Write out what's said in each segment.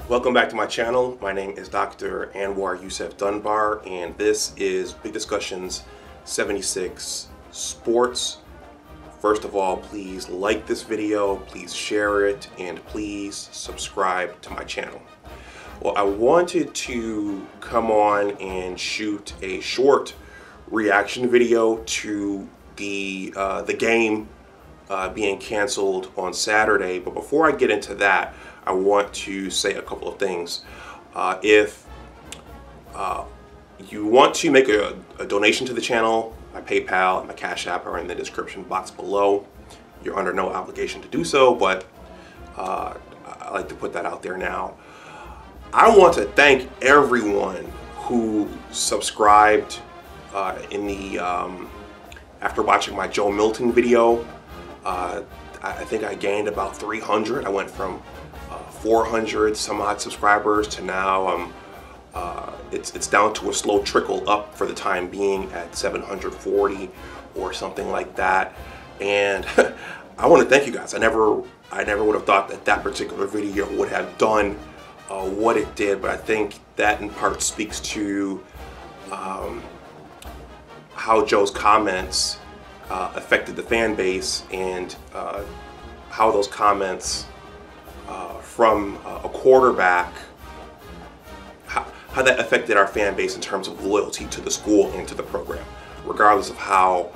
Welcome back to my channel. My name is Dr. Anwar Youssef Dunbar, and this is Big Discussions 76 Sports. First of all, please like this video, please share it, and please subscribe to my channel. Well, I wanted to come on and shoot a short reaction video to the game being canceled on Saturday. But before I get into that, I want to say a couple of things. If you want to make a donation to the channel, my PayPal and my Cash App are in the description box below. You're under no obligation to do so, but I like to put that out there now. I want to thank everyone who subscribed in the after watching my Joe Milton video. I think I gained about 300. I went from 400 some odd subscribers to now it's down to a slow trickle up for the time being at 740 or something like that. And I want to thank you guys. I never would have thought that that particular video would have done what it did, but I think that in part speaks to how Joe's comments affected the fan base, and how those comments from a quarterback, how that affected our fan base in terms of loyalty to the school and to the program, regardless of how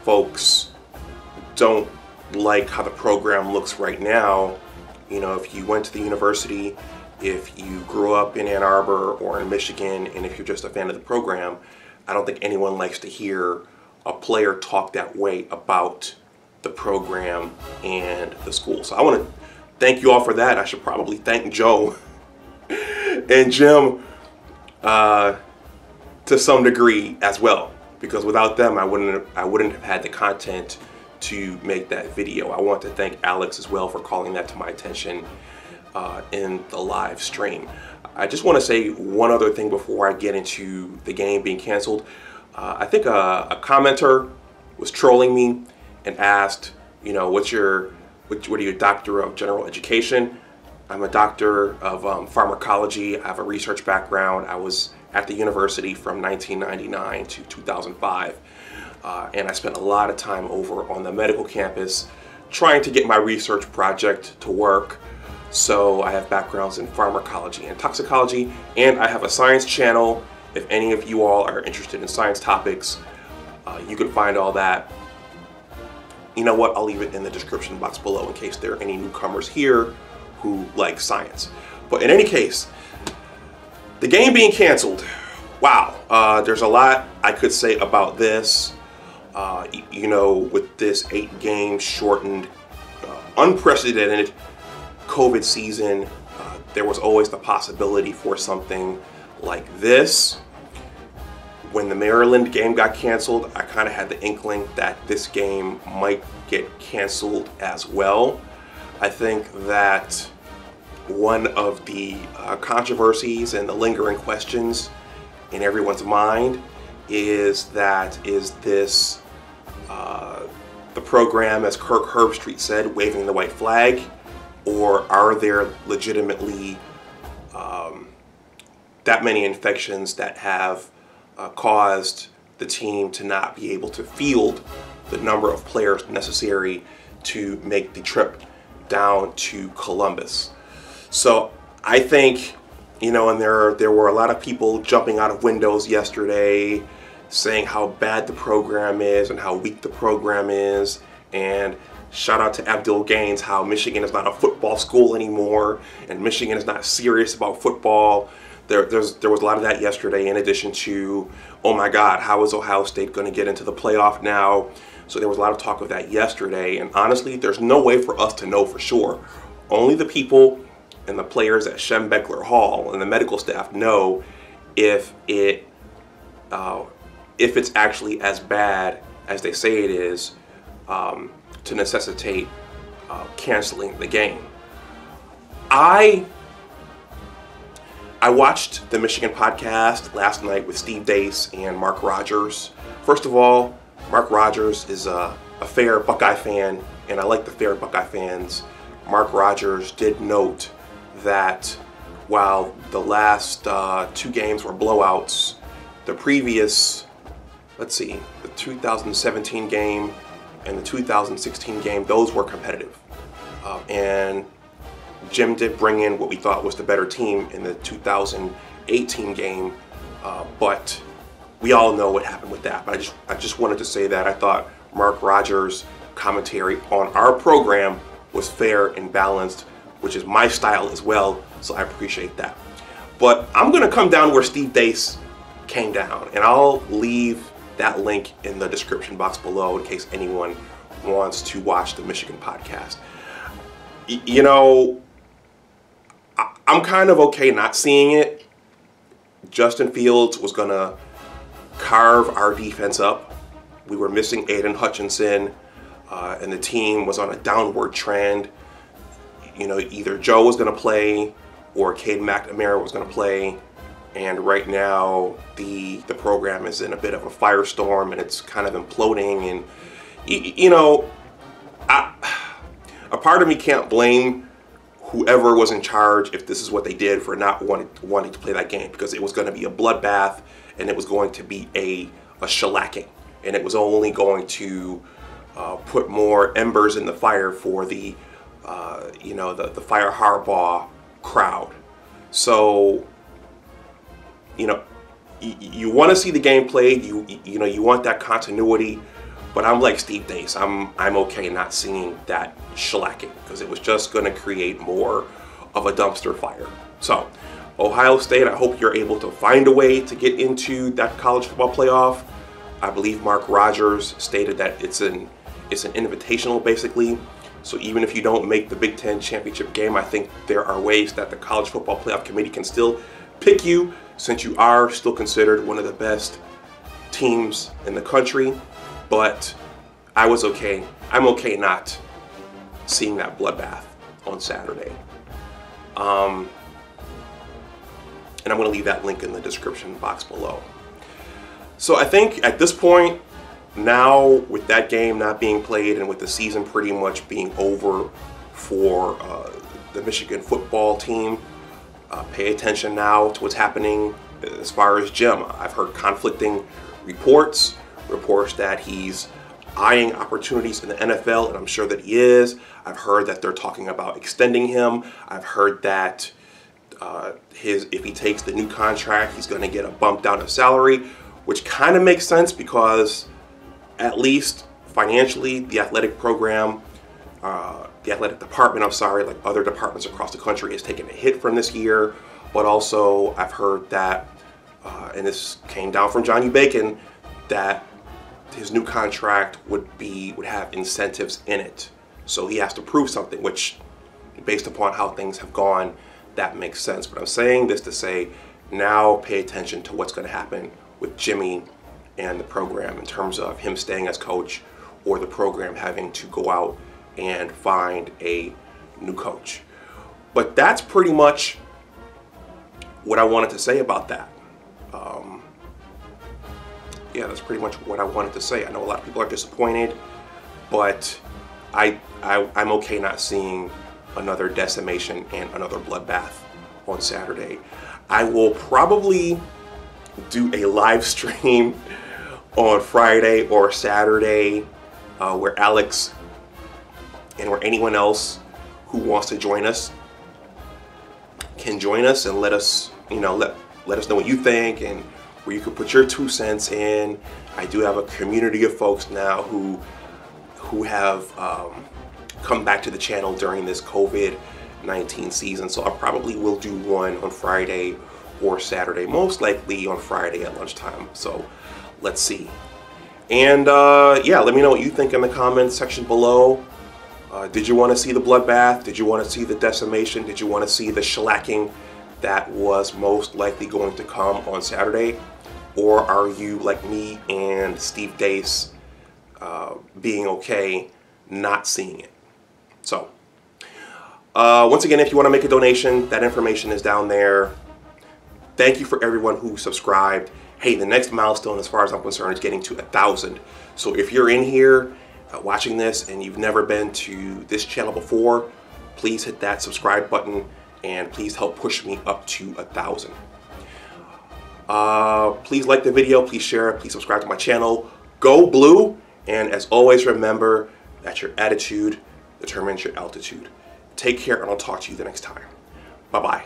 folks don't like how the program looks right now. You know, if you went to the university, if you grew up in Ann Arbor or in Michigan, and if you're just a fan of the program, I don't think anyone likes to hear a player talk that way about the program and the school. So I want to thank you all for that. I should probably thank Joe and Jim to some degree as well, because without them I wouldn't have had the content to make that video. I want to thank Alex as well for calling that to my attention in the live stream. I just want to say one other thing before I get into the game being canceled. I think a commenter was trolling me and asked, you know, what are you, a doctor of general education? I'm a doctor of pharmacology. I have a research background. I was at the university from 1999 to 2005. And I spent a lot of time over on the medical campus trying to get my research project to work. So I have backgrounds in pharmacology and toxicology, and I have a science channel. If any of you all are interested in science topics, you can find all that. You know what? I'll leave it in the description box below in case there are any newcomers here who like science. But in any case, the game being canceled. Wow, there's a lot I could say about this. You know, with this 8-game shortened, unprecedented COVID season, there was always the possibility for something like this. When the Maryland game got canceled, I kind of had the inkling that this game might get canceled as well. I think that one of the controversies and the lingering questions in everyone's mind is this the program, as Kirk Herbstreit said, waving the white flag, or are there legitimately that many infections that have caused the team to not be able to field the number of players necessary to make the trip down to Columbus? So I think, you know, and there were a lot of people jumping out of windows yesterday saying how bad the program is and how weak the program is, and shout out to Abdul Gaines, how Michigan is not a football school anymore and Michigan is not serious about football. There was a lot of that yesterday, in addition to, oh my God, how is Ohio State going to get into the playoff now? So there was a lot of talk of that yesterday, and honestly, there's no way for us to know for sure. Only the people and the players at Schembechler Hall and the medical staff know if it's actually as bad as they say it is, to necessitate canceling the game. I watched the Michigan podcast last night with Steve Dace and Mark Rogers. First of all, Mark Rogers is a fair Buckeye fan, and I like the fair Buckeye fans. Mark Rogers did note that while the last 2 games were blowouts, the previous, let's see, the 2017 game and the 2016 game, those were competitive. And Jim did bring in what we thought was the better team in the 2018 game, but we all know what happened with that. But I just wanted to say that I thought Mark Rogers' commentary on our program was fair and balanced, which is my style as well, so I appreciate that. But I'm gonna come down where Steve Dace came down, and I'll leave that link in the description box below in case anyone wants to watch the Michigan podcast. You know, I'm kind of okay not seeing it. Justin Fields was gonna carve our defense up. We were missing Aiden Hutchinson, and the team was on a downward trend. You know, either Joe was going to play or Cade McNamara was going to play, and right now the program is in a bit of a firestorm and it's kind of imploding. And you know, a part of me can't blame whoever was in charge if this is what they did for not wanting to play that game, because it was going to be a bloodbath and it was going to be a shellacking, and it was only going to put more embers in the fire for the you know, the Fire Harbaugh crowd. So, you know, you want to see the game played. You know, you want that continuity. But I'm like Steve Dace. I'm okay not seeing that shellacking, because it was just going to create more of a dumpster fire. So, Ohio State, I hope you're able to find a way to get into that college football playoff. I believe Mark Rogers stated that it's an invitational, basically. So even if you don't make the Big Ten championship game, I think there are ways that the College Football Playoff Committee can still pick you, since you are still considered one of the best teams in the country. But I'm okay not seeing that bloodbath on Saturday. And I'm going to leave that link in the description box below. So I think at this point, now with that game not being played and with the season pretty much being over for the Michigan football team, pay attention now to what's happening as far as Jim. I've heard conflicting reports that he's eyeing opportunities in the NFL, and I'm sure that he is. I've heard that they're talking about extending him. I've heard that if he takes the new contract, he's going to get a bump down of salary, which kind of makes sense because at least financially, the athletic program, the athletic department, I'm sorry, like other departments across the country, has taken a hit from this year. But also, I've heard that, and this came down from Johnny Bacon, that his new contract would have incentives in it. So he has to prove something, which, based upon how things have gone, that makes sense. But I'm saying this to say, now pay attention to what's going to happen with Jimmy and the program in terms of him staying as coach or the program having to go out and find a new coach. But that's pretty much what I wanted to say about that. Yeah, that's pretty much what I wanted to say. I know a lot of people are disappointed, but I'm okay not seeing another decimation and another bloodbath on Saturday. I will probably do a live stream on Friday or Saturday where Alex and where anyone else who wants to join us can join us and let us, you know, let us know what you think and where you can put your 2 cents in. I do have a community of folks now who have come back to the channel during this COVID-19 season, so I probably will do one on Friday or Saturday, most likely on Friday at lunchtime. So let's see. And yeah, let me know what you think in the comments section below. Did you want to see the bloodbath? Did you want to see the decimation? Did you want to see the shellacking that was most likely going to come on Saturday? Or are you like me and Steve Dace, being okay not seeing it? So once again, if you want to make a donation, that information is down there. Thank you for everyone who subscribed. Hey, the next milestone as far as I'm concerned is getting to 1,000. So if you're in here watching this and you've never been to this channel before, please hit that subscribe button and please help push me up to 1,000. Please like the video, please share it, please subscribe to my channel. Go blue, and as always, remember that your attitude determines your altitude. Take care, and I'll talk to you the next time. Bye-bye.